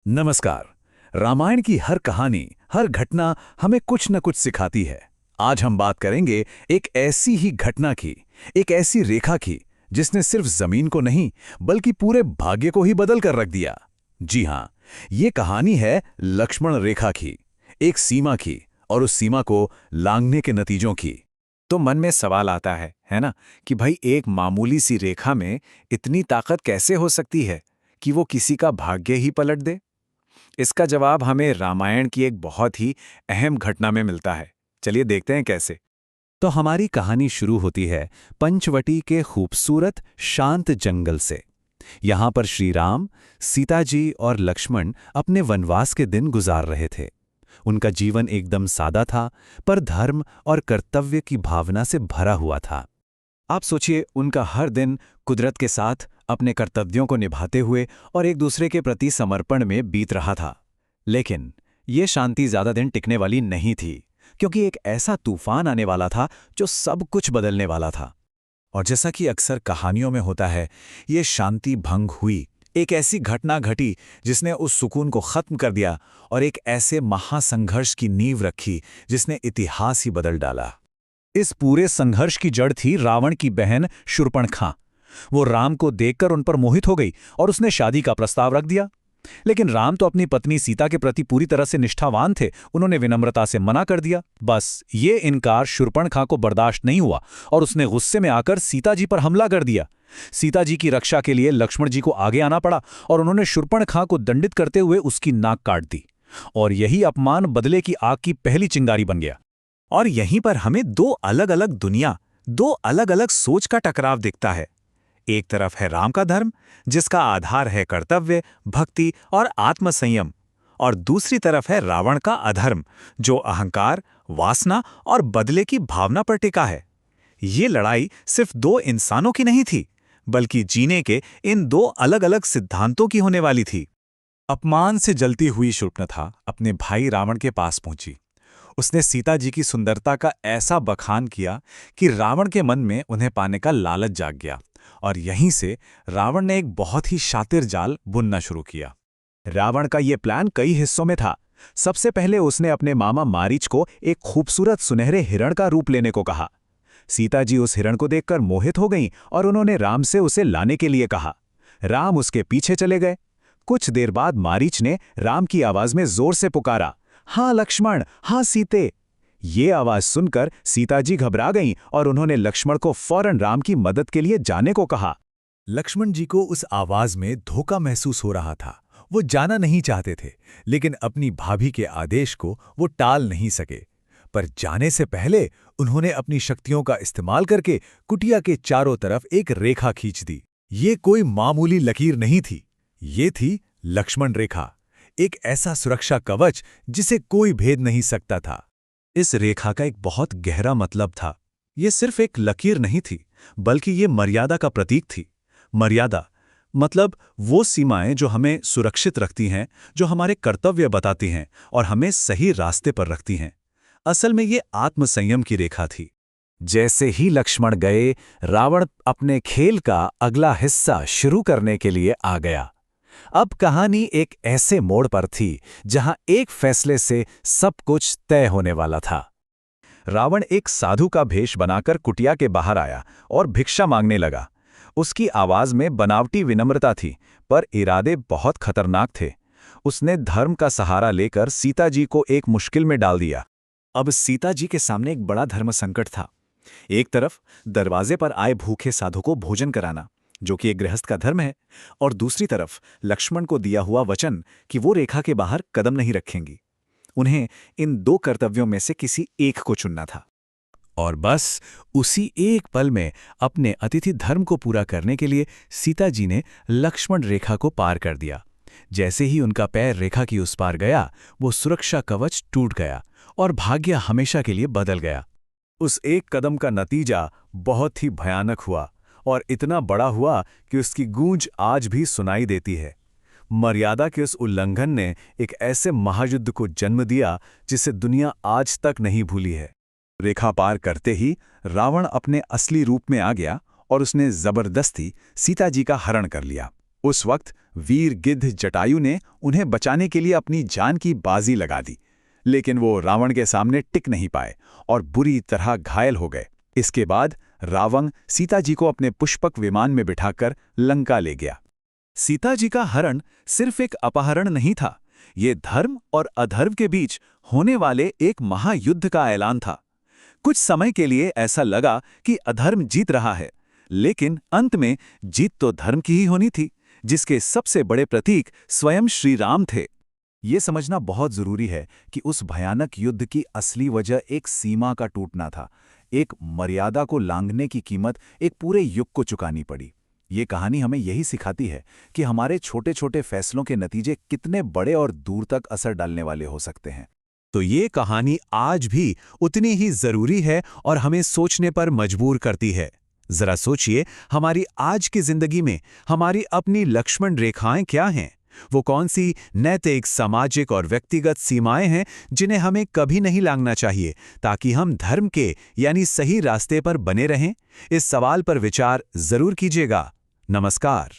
नमस्कार। रामायण की हर कहानी, हर घटना हमें कुछ न कुछ सिखाती है। आज हम बात करेंगे एक ऐसी ही घटना की, एक ऐसी रेखा की जिसने सिर्फ जमीन को नहीं बल्कि पूरे भाग्य को ही बदल कर रख दिया। जी हाँ, ये कहानी है लक्ष्मण रेखा की, एक सीमा की, और उस सीमा को लांघने के नतीजों की। तो मन में सवाल आता है ना, कि भाई एक मामूली सी रेखा में इतनी ताकत कैसे हो सकती है कि वो किसी का भाग्य ही पलट दे। इसका जवाब हमें रामायण की एक बहुत ही अहम घटना में मिलता है। चलिए देखते हैं कैसे। तो हमारी कहानी शुरू होती है पंचवटी के खूबसूरत शांत जंगल से। यहाँ पर श्री राम, सीता जी और लक्ष्मण अपने वनवास के दिन गुजार रहे थे। उनका जीवन एकदम सादा था, पर धर्म और कर्तव्य की भावना से भरा हुआ था। आप सोचिए, उनका हर दिन कुदरत के साथ अपने कर्तव्यों को निभाते हुए और एक दूसरे के प्रति समर्पण में बीत रहा था। लेकिन ये शांति ज्यादा दिन टिकने वाली नहीं थी, क्योंकि एक ऐसा तूफान आने वाला था जो सब कुछ बदलने वाला था। और जैसा कि अक्सर कहानियों में होता है, ये शांति भंग हुई। एक ऐसी घटना घटी जिसने उस सुकून को खत्म कर दिया और एक ऐसे महासंघर्ष की नींव रखी जिसने इतिहास ही बदल डाला। इस पूरे संघर्ष की जड़ थी रावण की बहन शूर्पणखा। वो राम को देखकर उन पर मोहित हो गई और उसने शादी का प्रस्ताव रख दिया। लेकिन राम तो अपनी पत्नी सीता के प्रति पूरी तरह से निष्ठावान थे। उन्होंने विनम्रता से मना कर दिया। बस ये इनकार शूर्पणखा को बर्दाश्त नहीं हुआ और उसने गुस्से में आकर सीता जी पर हमला कर दिया। सीता जी की रक्षा के लिए लक्ष्मण जी को आगे आना पड़ा और उन्होंने शूर्पणखा को दंडित करते हुए उसकी नाक काट दी। और यही अपमान बदले की आग की पहली चिंगारी बन गया। और यहीं पर हमें दो अलग अलग दुनिया, दो अलग अलग सोच का टकराव दिखता है। एक तरफ है राम का धर्म, जिसका आधार है कर्तव्य, भक्ति और आत्मसंयम, और दूसरी तरफ है रावण का अधर्म, जो अहंकार, वासना और बदले की भावना पर टिका है। ये लड़ाई सिर्फ दो इंसानों की नहीं थी, बल्कि जीने के इन दो अलग अलग सिद्धांतों की होने वाली थी। अपमान से जलती हुई शूर्पणखा अपने भाई रावण के पास पहुंची। उसने सीता जी की सुंदरता का ऐसा बखान किया कि रावण के मन में उन्हें पाने का लालच जाग गया, और यहीं से रावण ने एक बहुत ही शातिर जाल बुनना शुरू किया। रावण का यह प्लान कई हिस्सों में था। सबसे पहले उसने अपने मामा मारीच को एक खूबसूरत सुनहरे हिरण का रूप लेने को कहा। सीता जी उस हिरण को देखकर मोहित हो गईं और उन्होंने राम से उसे लाने के लिए कहा। राम उसके पीछे चले गए। कुछ देर बाद मारीच ने राम की आवाज में जोर से पुकारा, हाँ लक्ष्मण, हाँ सीते। ये आवाज सुनकर सीता जी घबरा गईं और उन्होंने लक्ष्मण को फौरन राम की मदद के लिए जाने को कहा। लक्ष्मण जी को उस आवाज में धोखा महसूस हो रहा था। वो जाना नहीं चाहते थे, लेकिन अपनी भाभी के आदेश को वो टाल नहीं सके। पर जाने से पहले उन्होंने अपनी शक्तियों का इस्तेमाल करके कुटिया के चारों तरफ एक रेखा खींच दी। ये कोई मामूली लकीर नहीं थी, ये थी लक्ष्मण रेखा, एक ऐसा सुरक्षा कवच जिसे कोई भेद नहीं सकता था। इस रेखा का एक बहुत गहरा मतलब था। ये सिर्फ एक लकीर नहीं थी, बल्कि ये मर्यादा का प्रतीक थी। मर्यादा मतलब वो सीमाएं जो हमें सुरक्षित रखती हैं, जो हमारे कर्तव्य बताती हैं और हमें सही रास्ते पर रखती हैं। असल में ये आत्मसंयम की रेखा थी। जैसे ही लक्ष्मण गए, रावण अपने खेल का अगला हिस्सा शुरू करने के लिए आ गया। अब कहानी एक ऐसे मोड़ पर थी जहां एक फैसले से सब कुछ तय होने वाला था। रावण एक साधु का भेष बनाकर कुटिया के बाहर आया और भिक्षा मांगने लगा। उसकी आवाज में बनावटी विनम्रता थी, पर इरादे बहुत खतरनाक थे। उसने धर्म का सहारा लेकर सीता जी को एक मुश्किल में डाल दिया। अब सीता जी के सामने एक बड़ा धर्म संकट था। एक तरफ दरवाजे पर आए भूखे साधु को भोजन कराना, जो कि एक गृहस्थ का धर्म है, और दूसरी तरफ लक्ष्मण को दिया हुआ वचन कि वो रेखा के बाहर कदम नहीं रखेंगी। उन्हें इन दो कर्तव्यों में से किसी एक को चुनना था। और बस उसी एक पल में अपने अतिथि धर्म को पूरा करने के लिए सीता जी ने लक्ष्मण रेखा को पार कर दिया। जैसे ही उनका पैर रेखा की उस पार गया, वो सुरक्षा कवच टूट गया और भाग्य हमेशा के लिए बदल गया। उस एक कदम का नतीजा बहुत ही भयानक हुआ, और इतना बड़ा हुआ कि उसकी गूंज आज भी सुनाई देती है। मर्यादा के उस उल्लंघन ने एक ऐसे महायुद्ध को जन्म दिया जिसे दुनिया आज तक नहीं भूली है। रेखा पार करते ही रावण अपने असली रूप में आ गया और उसने जबरदस्ती सीता जी का हरण कर लिया। उस वक्त वीर गिद्ध जटायु ने उन्हें बचाने के लिए अपनी जान की बाजी लगा दी, लेकिन वो रावण के सामने टिक नहीं पाए और बुरी तरह घायल हो गए। इसके बाद रावण सीता जी को अपने पुष्पक विमान में बिठाकर लंका ले गया। सीता जी का हरण सिर्फ एक अपहरण नहीं था, ये धर्म और अधर्म के बीच होने वाले एक महायुद्ध का ऐलान था। कुछ समय के लिए ऐसा लगा कि अधर्म जीत रहा है, लेकिन अंत में जीत तो धर्म की ही होनी थी, जिसके सबसे बड़े प्रतीक स्वयं श्री राम थे। ये समझना बहुत जरूरी है कि उस भयानक युद्ध की असली वजह एक सीमा का टूटना था। एक मर्यादा को लांघने की कीमत एक पूरे युग को चुकानी पड़ी। ये कहानी हमें यही सिखाती है कि हमारे छोटे छोटे फैसलों के नतीजे कितने बड़े और दूर तक असर डालने वाले हो सकते हैं। तो ये कहानी आज भी उतनी ही जरूरी है और हमें सोचने पर मजबूर करती है। जरा सोचिए, हमारी आज की जिंदगी में हमारी अपनी लक्ष्मण रेखाएं क्या हैं? वो कौन सी नैतिक, सामाजिक और व्यक्तिगत सीमाएं हैं जिन्हें हमें कभी नहीं लांघना चाहिए, ताकि हम धर्म के यानी सही रास्ते पर बने रहें? इस सवाल पर विचार जरूर कीजिएगा। नमस्कार।